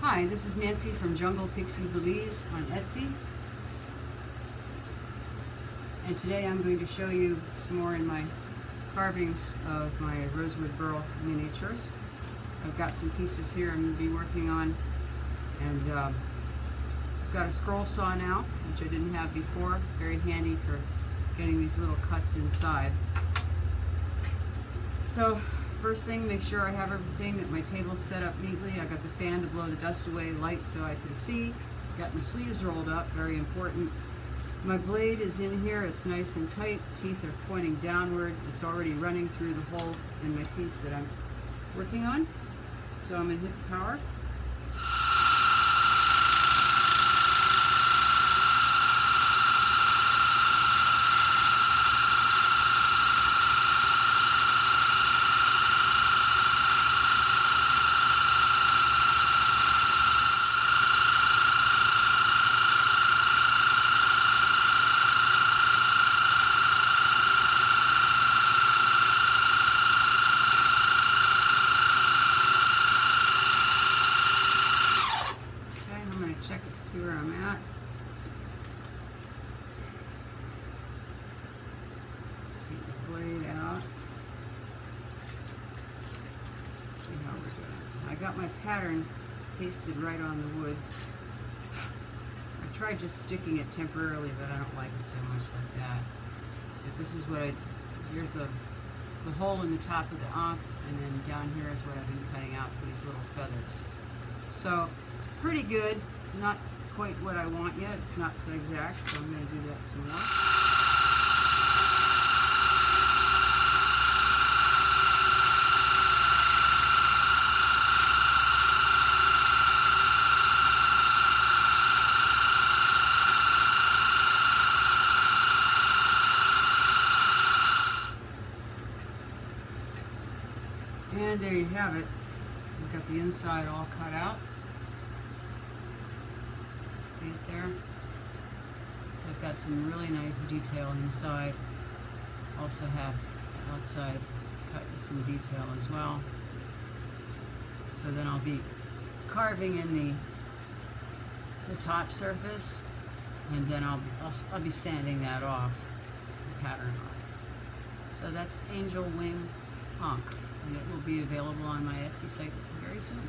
Hi, this is Nancy from Junglepixiebelize on Etsy, and today I'm going to show you some more in my carvings of my Rosewood Burl miniatures. I've got some pieces here I'm going to be working on, and I've got a scroll saw now, which I didn't have before. Very handy for getting these little cuts inside. So first thing, make sure I have everything, that my table's set up neatly. I got the fan to blow the dust away, light so I can see. Got my sleeves rolled up, very important. My blade is in here, it's nice and tight. Teeth are pointing downward. It's already running through the hole in my piece that I'm working on. So I'm going to hit the power. Check it to see where I'm at. Take the blade out. See how we're doing. I got my pattern pasted right on the wood. I tried just sticking it temporarily, but I don't like it so much like that. But this is what here's the hole in the top of the ankh, and then down here is what I've been cutting out for these little feathers. So it's pretty good. It's not quite what I want yet. It's not so exact, so I'm going to do that some more. And there you have it. We've got the inside all cut out. See it there? So I've got some really nice detail inside. Also have outside cut with some detail as well. So then I'll be carving in the top surface, and then I'll be sanding that off, the pattern off. So that's Angel Wing Ankh, and it will be available on my Etsy site very soon.